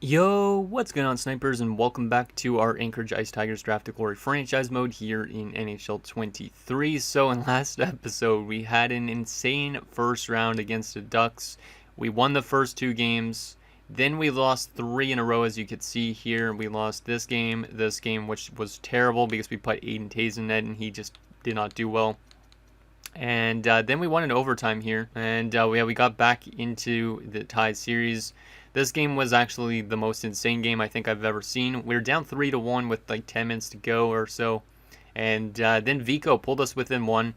Yo, what's going on, snipers, and welcome back to our Anchorage Ice Tigers Draft to Glory franchise mode here in NHL 23. So in last episode, we had an insane first round against the Ducks. We won the first two games, then we lost three in a row, as you could see here. We lost this game, which was terrible because we put Aiden Tays in net and he just did not do well. And then we won in overtime here, and we got back into the tie series. This game was actually the most insane game I think I've ever seen. We were down 3-1 with like 10 minutes to go or so, and then Vico pulled us within one,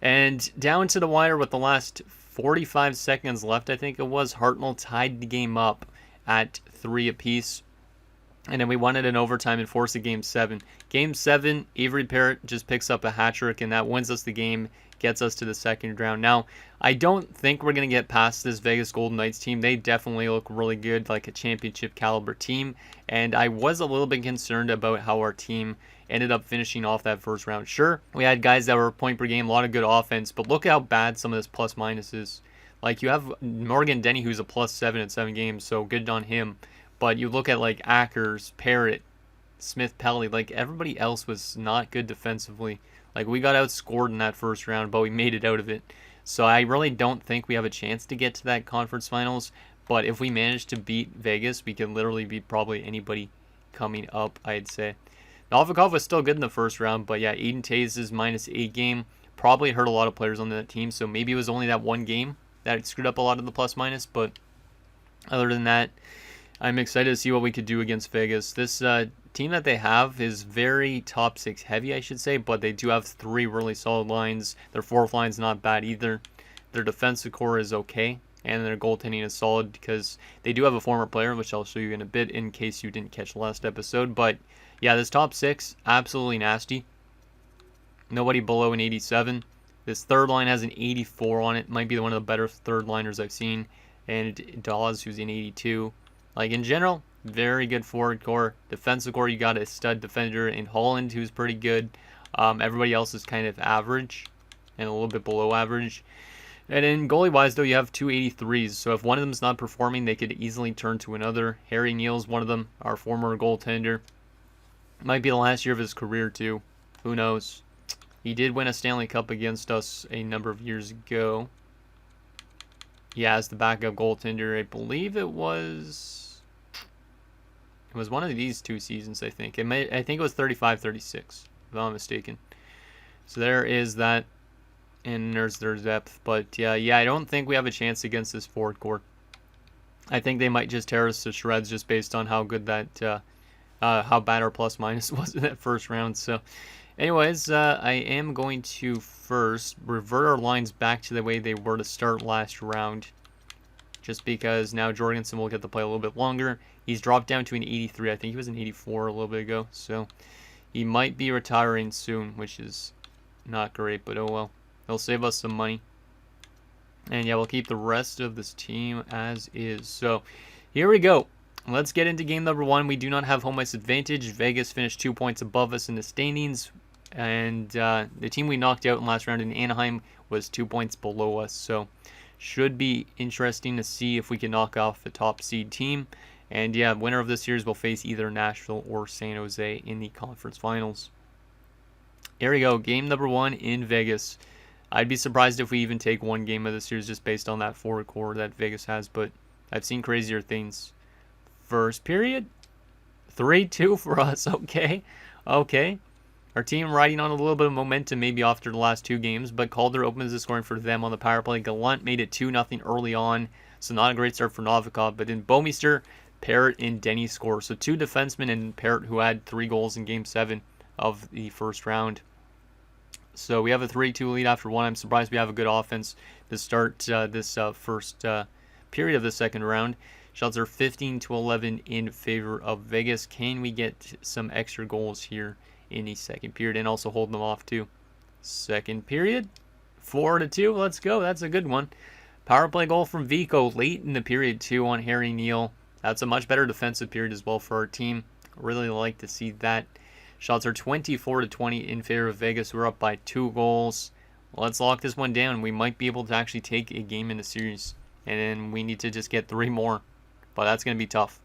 and down to the wire with the last 45 seconds left, I think it was, Hartnell tied the game up at 3 apiece. And then we won it in overtime and forced a Game 7. Game 7, Avery Parrott just picks up a hat trick, and that wins us the game, gets us to the second round. Now, I don't think we're going to get past this Vegas Golden Knights team. They definitely look really good, like a championship caliber team. And I was a little bit concerned about how our team ended up finishing off that first round. Sure, we had guys that were point per game, a lot of good offense, but look at how bad some of this plus minus is. Like, you have Morgan Denny, who's a +7 in 7 games, so good on him. But you look at like Ackers, Parrott, Smith Pelly, like everybody else was not good defensively. Like, we got outscored in that first round, but we made it out of it. So I really don't think we have a chance to get to that conference finals. But if we manage to beat Vegas, we can literally beat probably anybody coming up, I'd say. Novikov was still good in the first round, but yeah, Aiden Tays' -8 game probably hurt a lot of players on that team. So maybe it was only that one game that screwed up a lot of the plus minus. But other than that, I'm excited to see what we could do against Vegas. This team that they have is very top 6 heavy, I should say, but they do have 3 really solid lines. Their fourth line's not bad either. Their defensive core is okay, and their goaltending is solid because they do have a former player, which I'll show you in a bit in case you didn't catch the last episode. But yeah, this top 6, absolutely nasty. Nobody below an 87. This third line has an 84 on it. Might be one of the better third liners I've seen. And Dawes, who's an 82. Like, in general, very good forward core. Defensive core, you got a stud defender in Holland who's pretty good. Everybody else is kind of average and a little bit below average. And then goalie-wise, though, you have 2 83s. So if one of them's not performing, they could easily turn to another. Harry Neal's one of them, our former goaltender. Might be the last year of his career, too. Who knows? He did win a Stanley Cup against us a number of years ago. Yeah, as the backup goaltender, I believe it was... It was one of these 2 seasons, I think. I think it was 35-36, if I'm not mistaken. So there is that, and there's their depth. But yeah, I don't think we have a chance against this forward core. I think they might just tear us to shreds just based on how good that, how bad our plus minus was in that first round. So, anyways, I am going to first revert our lines back to the way they were to start last round. Just because now Jorgensen will get to play a little bit longer. He's dropped down to an 83. I think he was an 84 a little bit ago. So he might be retiring soon, which is not great. But oh well. They'll save us some money. And yeah, we'll keep the rest of this team as is. So here we go. Let's get into game number 1. We do not have home ice advantage. Vegas finished 2 points above us in the standings. And the team we knocked out in last round in Anaheim was 2 points below us. So should be interesting to see if we can knock off the top seed team. And yeah, winner of this series will face either Nashville or San Jose in the conference finals. Here we go, game number 1 in Vegas. I'd be surprised if we even take one game of the series just based on that forward core that Vegas has, but I've seen crazier things. First period, 3-2 for us. Okay. Our team riding on a little bit of momentum maybe after the last 2 games, but Calder opens the scoring for them on the power play. Gallant made it 2-0 early on, so not a great start for Novikov. But then Bouwmeester, Parrott, and Denny score. So 2 defensemen and Parrott, who had 3 goals in Game 7 of the first round. So we have a 3-2 lead after 1. I'm surprised we have a good offense to start this first period of the second round. Shots are 15-11 in favor of Vegas. Can we get some extra goals here in the second period and also hold them off too? Second period, 4-2. Let's go. That's a good one. Power play goal from Vico late in the period too on Harry Neal. That's a much better defensive period as well for our team. Really like to see that. Shots are 24-20 in favor of Vegas. We're up by 2 goals. Let's lock this one down. We might be able to actually take a game in the series. And then we need to just get 3 more. But that's going to be tough.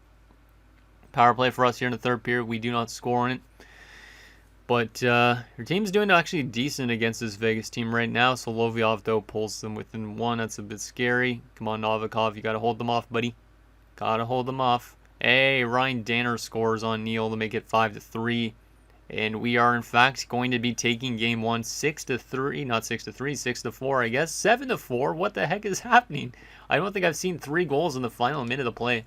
Power play for us here in the third period. We do not score on it. But your team's doing actually decent against this Vegas team right now. So Loviov, though, pulls them within 1. That's a bit scary. Come on, Novikov. You got to hold them off, buddy. Got to hold them off. Hey, Ryan Danner scores on Neal to make it 5-3. And we are, in fact, going to be taking game 1 6-3. Not 6-3, 6-4, I guess. 7-4. What the heck is happening? I don't think I've seen 3 goals in the final minute of play.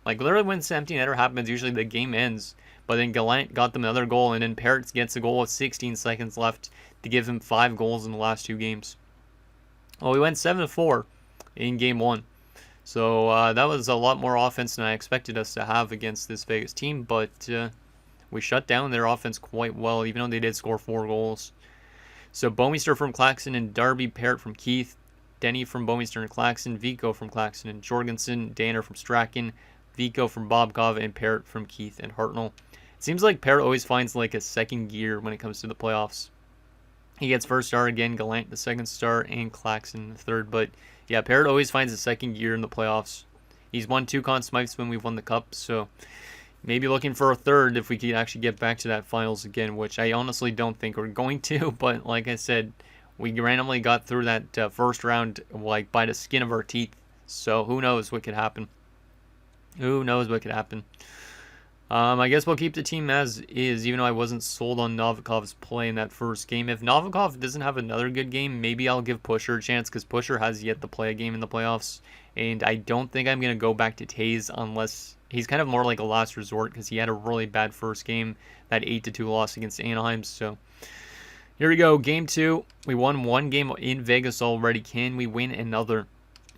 Like, literally when the empty netter happens, usually the game ends. But then Gallant got them another goal, and then Parrots gets a goal with 16 seconds left to give him 5 goals in the last 2 games. Well, we went 7-4 in game 1. So that was a lot more offense than I expected us to have against this Vegas team. But we shut down their offense quite well, even though they did score 4 goals. So Bomeister from Claxon and Darby, Parrott from Keith, Denny from Bomeister and Claxon, Vico from Claxon and Jorgensen, Danner from Strachan, Vico from Bobkov, and Parrott from Keith and Hartnell. It seems like Parrott always finds like a second gear when it comes to the playoffs. He gets first star again, Gallant the second star, and Claxon the third. But yeah, Parrott always finds a second gear in the playoffs. He's won 2 Conn Smythes when we've won the Cup, so maybe looking for a third if we could actually get back to that finals again, which I honestly don't think we're going to. But like I said, we randomly got through that first round like by the skin of our teeth. So who knows what could happen? Who knows what could happen? I guess we'll keep the team as is, even though I wasn't sold on Novikov's play in that first game. If Novikov doesn't have another good game, maybe I'll give Pusher a chance, because Pusher has yet to play a game in the playoffs. And I don't think I'm going to go back to Taze unless he's kind of more like a last resort, because he had a really bad first game, that 8-2 loss against Anaheim. So here we go, game 2. We won 1 game in Vegas already. Can we win another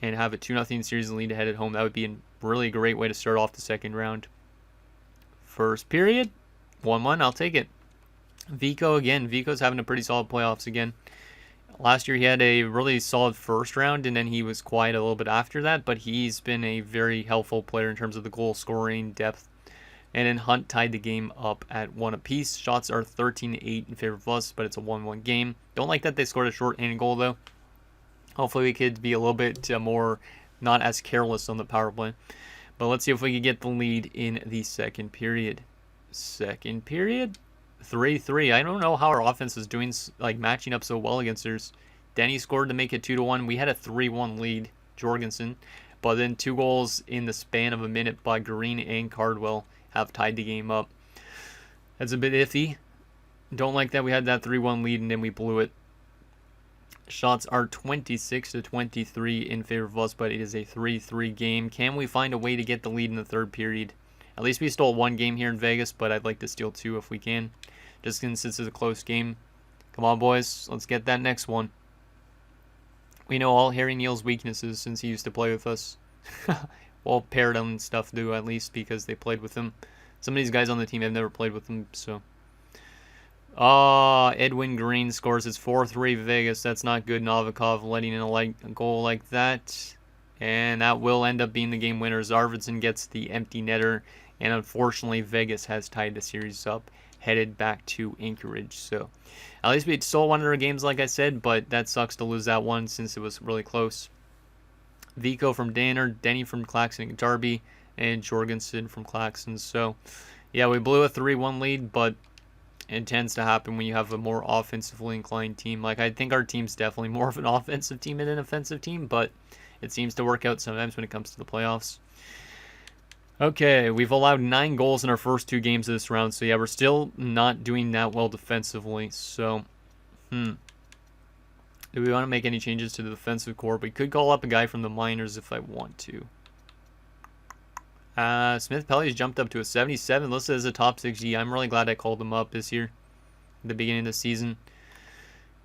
and have a 2-0 series lead ahead at home? That would be a really great way to start off the second round. First period, 1-1, I'll take it. Vico again. Vico's having a pretty solid playoffs again. Last year he had a really solid first round, and then he was quiet a little bit after that, but he's been a very helpful player in terms of the goal scoring depth. And then Hunt tied the game up at 1 apiece. Shots are 13-8 in favor of us, but it's a 1-1 game. Don't like that they scored a short-handed goal, though. Hopefully we could be a little bit more not as careless on the power play. But let's see if we can get the lead in the second period. Second period, 3-3. I don't know how our offense is doing, like matching up so well against theirs. Denny scored to make it 2-1. We had a 3-1 lead, Jorgensen. But then 2 goals in the span of a minute by Green and Cardwell have tied the game up. That's a bit iffy. Don't like that we had that 3-1 lead and then we blew it. Shots are 26-23 in favor of us, but it is a 3-3 game. Can we find a way to get the lead in the third period? At least we stole 1 game here in Vegas, but I'd like to steal 2 if we can. Just since this is a close game. Come on, boys. Let's get that next one. We know all Harry Neal's weaknesses since he used to play with us. Well, Parrott and stuff do, at least, because they played with him. Some of these guys on the team have never played with him, so... Edwin Green scores his 4-3 Vegas. That's not good. Novikov letting in a goal like that. And that will end up being the game winner. Arvidsson gets the empty netter. And unfortunately, Vegas has tied the series up, headed back to Anchorage. So at least we stole one of our games, like I said, but that sucks to lose that one since it was really close. Vico from Danner, Denny from Claxon and Darby, and Jorgensen from Claxon. So yeah, we blew a 3-1 lead, but it tends to happen when you have a more offensively inclined team. Like, I think our team's definitely more of an offensive team than an offensive team, but it seems to work out sometimes when it comes to the playoffs. Okay, we've allowed 9 goals in our first 2 games of this round, so yeah, we're still not doing that well defensively. So, do we want to make any changes to the defensive core? We could call up a guy from the minors if I want to. Smith Pelly's jumped up to a 77, listed as a top 6G. I'm really glad I called him up this year, at the beginning of the season.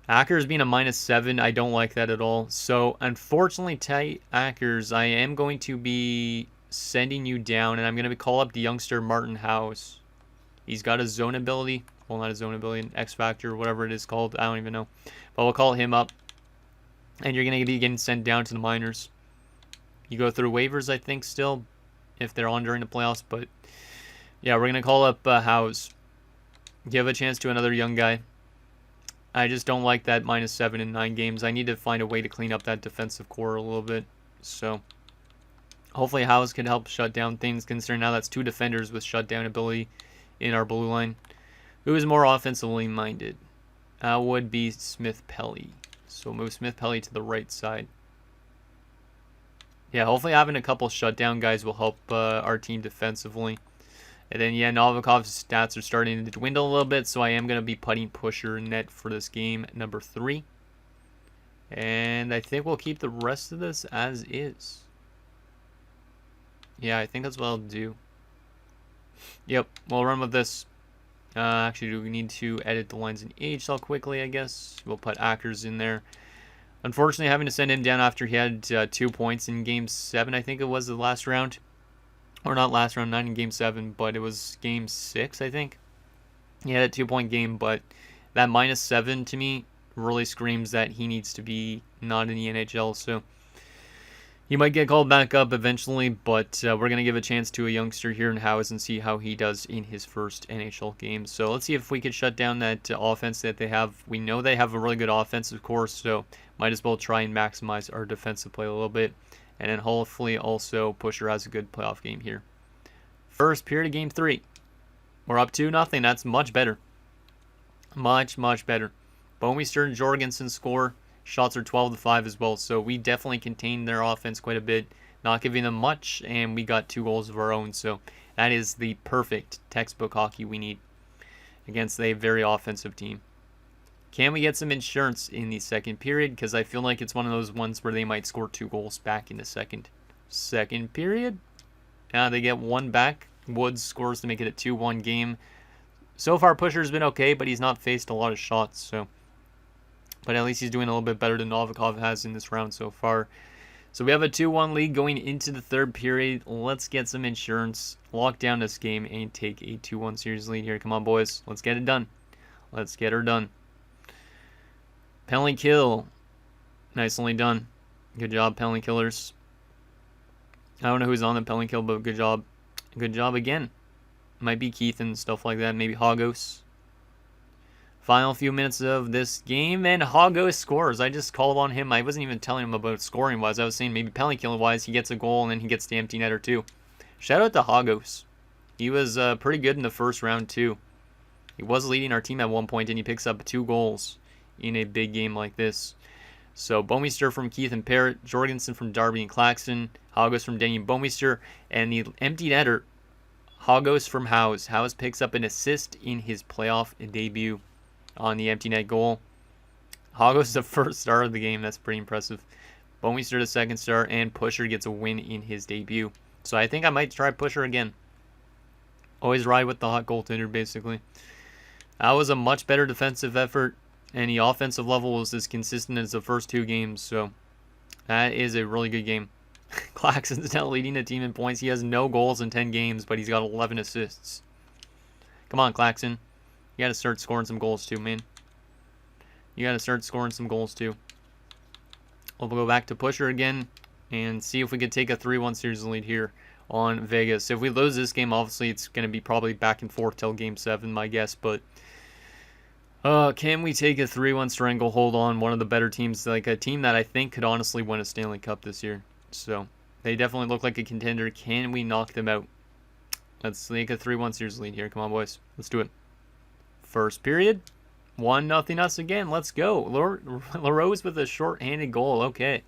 Ackers being a -7, I don't like that at all. So, unfortunately, Ty Ackers, I am going to be sending you down, and I'm going to call up the youngster Martin House. He's got a zone ability. Well, not a zone ability, an X Factor, whatever it is called. I don't even know. But we'll call him up, and you're going to be getting sent down to the minors. You go through waivers, I think, still, if they're on during the playoffs. But yeah, we're going to call up House. Give a chance to another young guy. I just don't like that -7 in 9 games. I need to find a way to clean up that defensive core a little bit. So Hopefully House could help shut down things, considering now that's 2 defenders with shutdown ability in our blue line. Who is more offensively minded? Would be Smith Pelly. So move Smith Pelly to the right side. Yeah, hopefully having a couple shutdown guys will help our team defensively. And then, yeah, Novikov's stats are starting to dwindle a little bit, so I am going to be putting Pusher net for this game, number 3. And I think we'll keep the rest of this as is. Yeah, I think that's what I'll do. Yep, we'll run with this. Actually, do we need to edit the lines in AHL quickly, I guess? We'll put Ackers in there. Unfortunately, having to send him down after he had 2 points in Game 7, I think it was the last round. Or not last round, not in Game 7, but it was Game 6, I think. He had a 2-point game, but that -7 to me really screams that he needs to be not in the NHL, so he might get called back up eventually, but we're going to give a chance to a youngster here in Howes and see how he does in his first NHL game. So let's see if we can shut down that offense that they have. We know they have a really good offense, of course, so might as well try and maximize our defensive play a little bit. And then hopefully also Pusher has a good playoff game here. First period of Game 3. We're up 2-0. That's much better. Much, much better. Bomeister and Jorgensen score. Shots are 12-5 as well, so we definitely contained their offense quite a bit, not giving them much, and we got 2 goals of our own, so that is the perfect textbook hockey we need against a very offensive team. Can we get some insurance in the second period? Because I feel like it's one of those ones where they might score 2 goals back in the second period. They get 1 back. Woods scores to make it a 2-1 game. So far, Pusher's been okay, but he's not faced a lot of shots, so... But at least he's doing a little bit better than Novikov has in this round so far. So we have a 2-1 lead going into the third period. Let's get some insurance, lock down this game, and take a 2-1 series lead here. Come on, boys. Let's get it done. Let's get her done. Penalty kill. Nicely done. Good job, penalty killers. I don't know who's on the penalty kill, but good job. Good job again. Might be Keith and stuff like that. Maybe Hagos. Final few minutes of this game, and Hagos scores. I just called on him. I wasn't even telling him about scoring-wise. I was saying maybe penalty kill-wise, he gets a goal, and then he gets the empty netter too. Shout out to Hagos. He was pretty good in the first round too. He was leading our team at one point, and he picks up 2 goals in a big game like this. So Bomeister from Keith and Parrott, Jorgensen from Darby and Claxton, Hagos from Denny and Bomeister, and the empty netter, Hagos from Howes. Howes picks up an assist in his playoff debut on the empty net goal. Hagos is the first star of the game. That's pretty impressive. Bomeister the second star, and Pusher gets a win in his debut. So I think I might try Pusher again. Always ride with the hot goaltender, basically. That was a much better defensive effort, and the offensive level was as consistent as the first 2 games. So that is a really good game. Claxton's now leading the team in points. He has no goals in 10 games, but he's got 11 assists. Come on, Claxton. You got to start scoring some goals too, man. You got to start scoring some goals too. We'll go back to Pusher again and see if we could take a 3-1 series lead here on Vegas. If we lose this game, obviously it's going to be probably back and forth till Game 7, my guess. But can we take a 3-1 stranglehold on one of the better teams, like a team that I think could honestly win a Stanley Cup this year? So they definitely look like a contender. Can we knock them out? Let's take a 3-1 series lead here. Come on, boys. Let's do it. First period, 1-0 us again. Let's go. LaRose with a short-handed goal. Okay.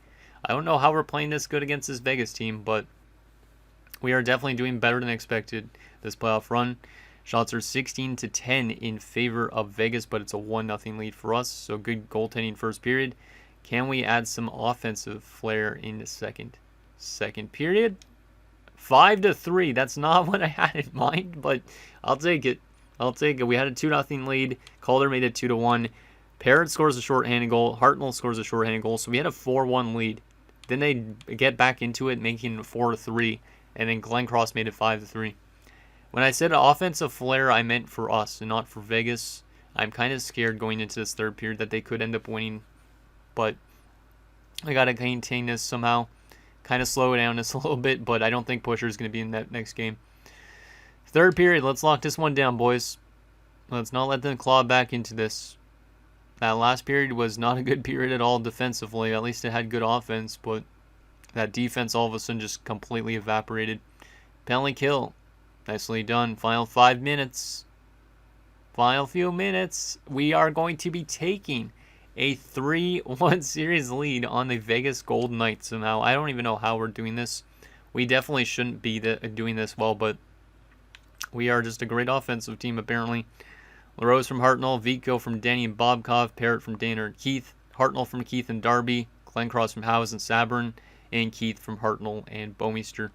I don't know how we're playing this good against this Vegas team, but we are definitely doing better than expected this playoff run. Shots are 16-10 in favor of Vegas, but it's a 1-0 lead for us. So good goaltending first period. Can we add some offensive flair in the second period? 5-3. That's not what I had in mind, but I'll take it. I'll take it. We had a 2-0 lead. Calder made it 2-1. Parrott scores a shorthanded goal. Hartnell scores a shorthanded goal. So we had a 4-1 lead. Then they get back into it, making it 4-3. And then Glenn Cross made it 5-3. When I said offensive flair, I meant for us and not for Vegas. I'm kind of scared going into this third period that they could end up winning. But I got to contain this somehow. Kind of slow down this a little bit, but I don't think Pusher is going to be in that next game. Third period, let's lock this one down, boys. Let's not let them claw back into this. That last period was not a good period at all defensively. At least it had good offense, but That defense all of a sudden just completely evaporated. Penalty kill. Nicely done. Final 5 minutes. Final few minutes. We are going to be taking a 3-1 series lead on the Vegas Golden Knights somehow. I don't even know how we're doing this. We definitely shouldn't be doing this well, but we are just a great offensive team apparently. LaRose from Hartnell, Vico from Denny and Bobkov, Parrott from Dana and Keith, Hartnell from Keith and Darby, Glencross from Howes and Sabrin, and Keith from Hartnell and Bomeister.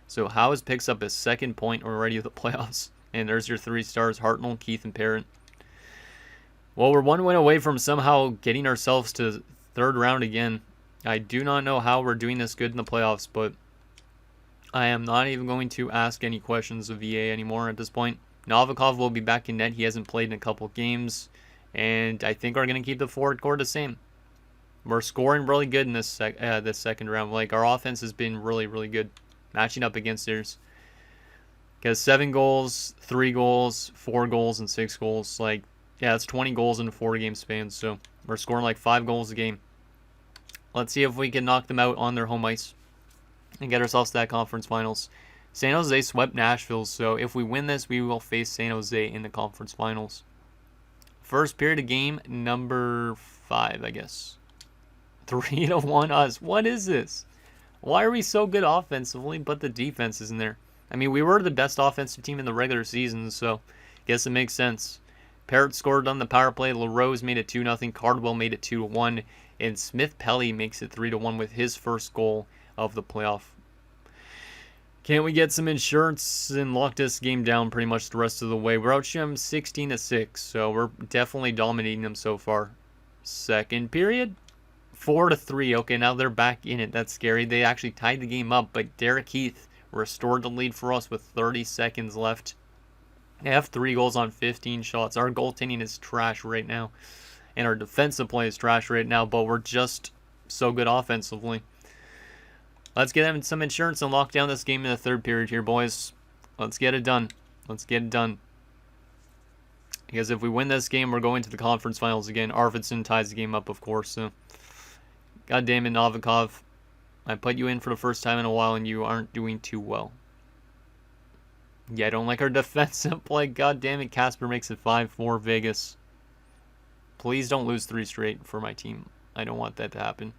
So Howes picks up his second point already of the playoffs. And there's your 3 stars, Hartnell, Keith, and Parrott. Well, we're 1 win away from somehow getting ourselves to third round again. I do not know how we're doing this good in the playoffs, but I am not even going to ask any questions of VA anymore at this point. Novikov will be back in net. He hasn't played in a couple games. And I think we're going to keep the forward core the same. We're scoring really good in this second round. Like, our offense has been really, really good matching up against theirs. Because 7 goals, 3 goals, 4 goals, and 6 goals. Like, yeah, that's 20 goals in a 4-game span. So we're scoring like 5 goals a game. Let's see if we can knock them out on their home ice and get ourselves to that conference finals. San Jose swept Nashville, so if we win this, we will face San Jose in the conference finals. First period of game number 5, I guess. 3-1 us. What is this? Why are we so good offensively, but the defense isn't there? I mean, we were the best offensive team in the regular season, so I guess it makes sense. Parrott scored on the power play. LaRose made it 2-0. Cardwell made it 2-1. And Smith-Pelly makes it 3-1 with his first goal of the playoff. Can't we get some insurance and lock this game down pretty much the rest of the way? We're outshooting them 16-6, so we're definitely dominating them so far. Second period, 4-3. Okay, now they're back in it. That's scary. They actually tied the game up, but Derek Heath restored the lead for us with 30 seconds left. They have 3 goals on 15 shots. Our goaltending is trash right now, and our defensive play is trash right now, but we're just so good offensively. Let's get them some insurance and lock down this game in the third period here, boys. Let's get it done. Let's get it done. Because if we win this game, we're going to the conference finals again. Arvidsson ties the game up, of course. So, God damn it, Novikov. I put you in for the first time in a while, and you aren't doing too well. Yeah, I don't like our defensive play. God damn it, Casper makes it 5-4 Vegas. Please don't lose 3 straight for my team. I don't want that to happen.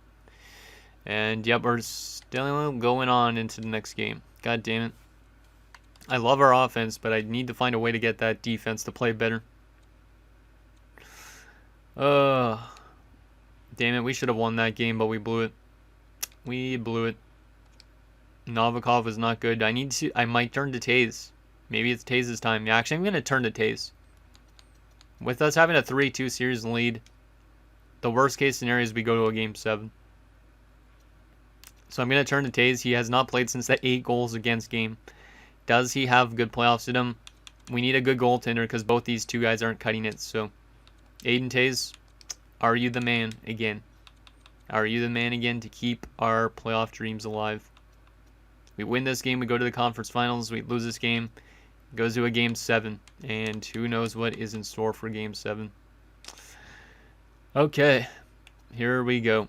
And, yep, we're still going on into the next game. God damn it. I love our offense, but I need to find a way to get that defense to play better. Damn it, we should have won that game, but we blew it. We blew it. Novikov is not good. I might turn to Taze. Maybe it's Taze's time. Yeah, actually, I'm going to turn to Taze. With us having a 3-2 series lead, the worst case scenario is we go to a game 7. So I'm going to turn to Taze. He has not played since that 8 goals against game. Does he have good playoffs in him? We need a good goaltender because both these 2 guys aren't cutting it. So, Aiden Taze, are you the man again? Are you the man again to keep our playoff dreams alive? We win this game, we go to the conference finals. We lose this game, it goes to a game 7. And who knows what is in store for game 7. Okay, here we go.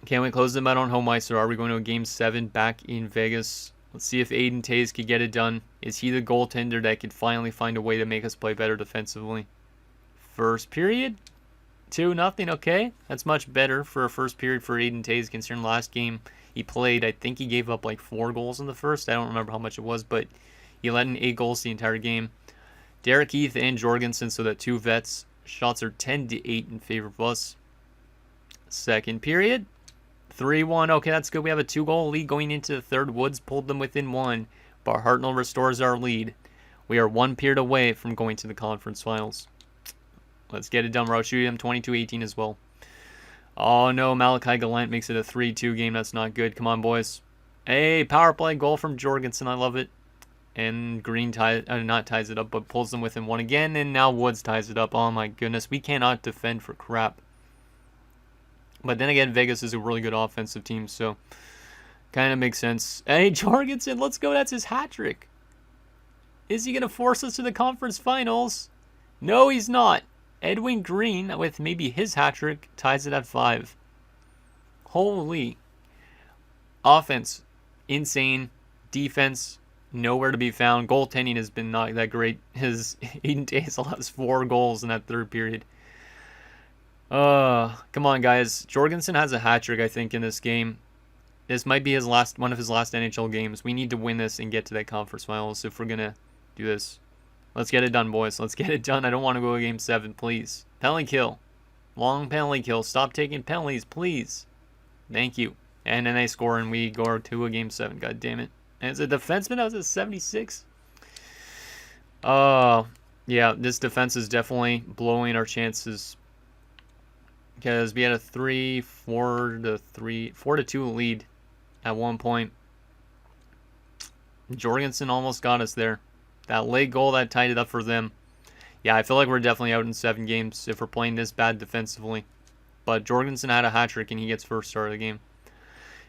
Can we close them out on home ice, or are we going to a game 7 back in Vegas? Let's see if Aiden Taze could get it done. Is he the goaltender that could finally find a way to make us play better defensively? First period, 2-0. Okay, that's much better for a first period for Aiden Taze, considering last game he played. I think he gave up like 4 goals in the first. I don't remember how much it was, but he let in 8 goals the entire game. Derek Heath and Jorgensen, so the 2 vets. Shots are 10-8 in favor of us. Second period, 3-1. Okay, that's good. We have a 2-goal lead going into the third. Woods pulled them within 1, but Hartnell restores our lead. We are 1 period away from going to the conference finals. Let's get it done. We're shooting them 22-18 as well. Oh no, Malachi Gallant makes it a 3-2 game. That's not good. Come on, boys. Hey, power play goal from Jorgensen. I love it. And Green not ties it up, but pulls them within 1 again. And now Woods ties it up. Oh my goodness. We cannot defend for crap. But then again, Vegas is a really good offensive team, so kind of makes sense. Hey, Jorgensen, let's go. That's his hat trick. Is he going to force us to the conference finals? No, he's not. Edwin Green, with maybe his hat trick, ties it at 5. Holy. Offense, insane. Defense, nowhere to be found. Goaltending has been not that great. His Aiden Tays allows 4 goals in that third period. Come on, guys. Jorgensen has a hat trick, I think, in this game. This might be one of his last NHL games. We need to win this and get to that conference finals if we're gonna do this. Let's get it done, boys. Let's get it done. I don't want to go to game 7, please. Penalty kill. Long penalty kill. Stop taking penalties, please. Thank you. And then they score and we go to a game 7. God damn it. And it's a defenseman. That was a 76. Yeah, this defense is definitely blowing our chances. Because we had a 4-2 lead at one point. Jorgensen almost got us there. That late goal that tied it up for them. Yeah, I feel like we're definitely out in 7 games if we're playing this bad defensively. But Jorgensen had a hat trick and he gets first start of the game.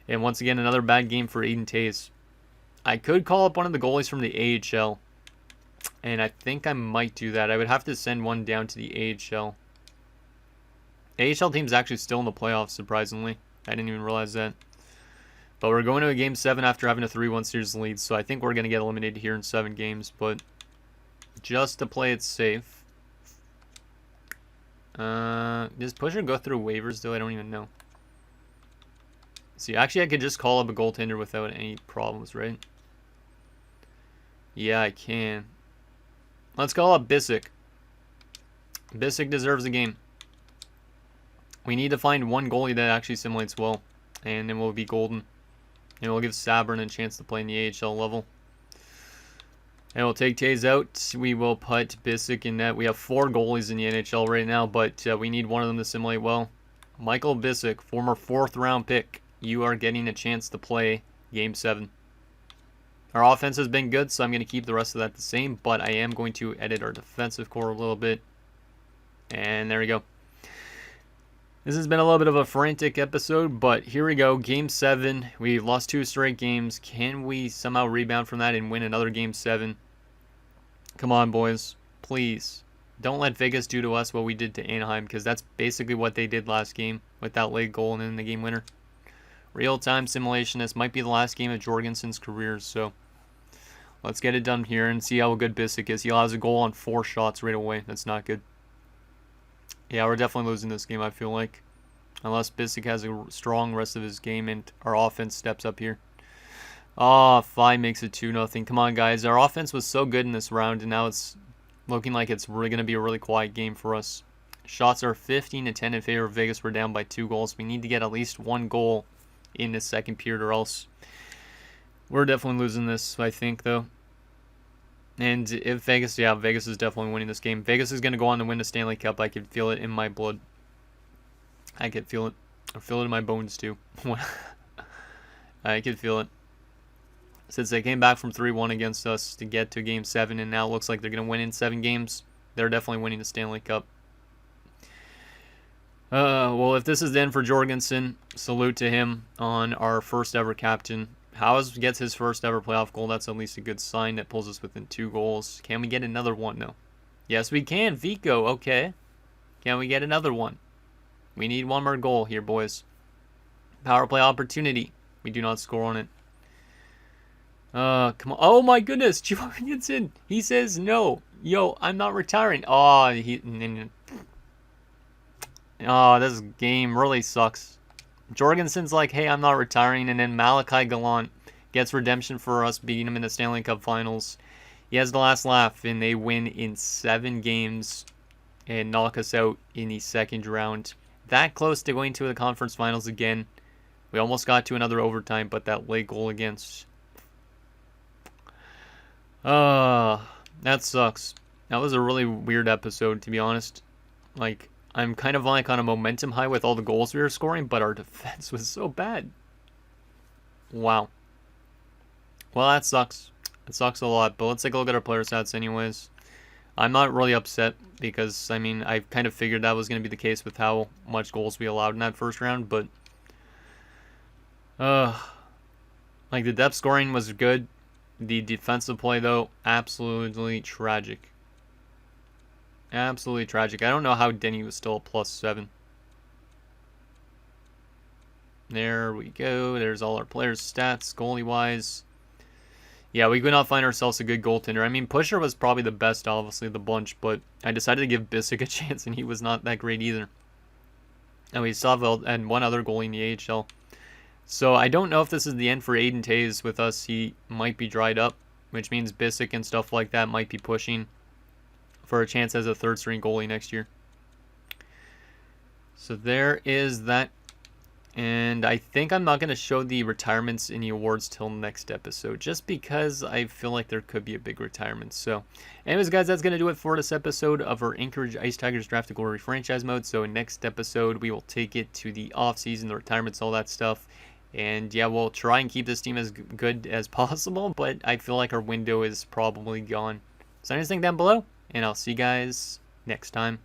And once again, another bad game for Aiden Tays. I could call up one of the goalies from the AHL. And I think I might do that. I would have to send one down to the AHL. AHL team's actually still in the playoffs, surprisingly. I didn't even realize that. But we're going to a game 7 after having a 3-1 series lead, so I think we're going to get eliminated here in 7 games. But just to play it safe. Does Pusher go through waivers, though? I don't even know. See, actually, I could just call up a goaltender without any problems, right? Yeah, I can. Let's call up Bissick. Bissick deserves a game. We need to find one goalie that actually simulates well. And then we'll be golden. And we'll give Sabrin a chance to play in the AHL level. And we'll take Tays out. We will put Bissick in net. We have 4 goalies in the NHL right now, but we need one of them to simulate well. Michael Bissick, former 4th round pick. You are getting a chance to play Game 7. Our offense has been good, so I'm going to keep the rest of that the same, but I am going to edit our defensive core a little bit. And there we go. This has been a little bit of a frantic episode, but here we go. Game 7. We've lost 2 straight games. Can we somehow rebound from that and win another Game 7? Come on, boys. Please. Don't let Vegas do to us what we did to Anaheim, because that's basically what they did last game with that late goal and then the game winner. Real-time simulation. This might be the last game of Jorgensen's career, so let's get it done here and see how good Bissick is. He allows a goal on 4 shots right away. That's not good. Yeah, we're definitely losing this game, I feel like. Unless Bissick has a strong rest of his game and our offense steps up here. Oh, Phi makes it 2-0. Come on, guys. Our offense was so good in this round, and now it's looking like it's really going to be a really quiet game for us. Shots are 15-10 in favor of Vegas. We're down by 2 goals. We need to get at least 1 goal in the second period, or else we're definitely losing this, I think, though. And if Vegas, yeah, Vegas is definitely winning this game. Vegas is going to go on to win the Stanley Cup. I can feel it in my blood. I can feel it. I feel it in my bones, too. I can feel it. Since they came back from 3-1 against us to get to Game 7, and now it looks like they're going to win in 7 games, they're definitely winning the Stanley Cup. Well, if this is the end for Jorgensen, salute to him on our first ever captain. Howes gets his first ever playoff goal. That's at least a good sign. That pulls us within 2 goals. Can we get another one? No. Yes, we can. Vico. Okay. Can we get another one? We need 1 more goal here, boys. Power play opportunity. We do not score on it. Come on. Oh, my goodness. Jorgensen. He says no. Yo, I'm not retiring. Oh, this game really sucks. Jorgensen's like, hey, I'm not retiring, and then Malachi Gallant gets redemption for us beating him in the Stanley Cup Finals. He has the last laugh, and they win in 7 games and knock us out in the second round. That close to going to the conference finals again. We almost got to another overtime, but that late goal against... that sucks. That was a really weird episode, to be honest. Like, I'm kind of like on a momentum high with all the goals we were scoring, but our defense was so bad. Wow. Well, that sucks. It sucks a lot, but let's take a look at our player stats anyways. I'm not really upset because, I mean, I kind of figured that was going to be the case with how much goals we allowed in that first round, but like the depth scoring was good. The defensive play, though, absolutely tragic. Absolutely tragic. I don't know how Denny was still a +7. There we go. There's all our players' stats, goalie-wise. Yeah, we could not find ourselves a good goaltender. I mean, Pusher was probably the best, obviously, of the bunch, but I decided to give Bissick a chance, and he was not that great either. And we still have one other goalie in the AHL. So I don't know if this is the end for Aiden Tays with us. He might be dried up, which means Bissick and stuff like that might be pushing for a chance as a third-string goalie next year. So there is that. And I think I'm not going to show the retirements in the awards till next episode, just because I feel like there could be a big retirement. So anyways, guys, that's going to do it for this episode of our Anchorage Ice Tigers Draft to Glory franchise mode. So next episode, we will take it to the offseason, the retirements, all that stuff. And yeah, we'll try and keep this team as good as possible, but I feel like our window is probably gone. So anything down below, and I'll see you guys next time.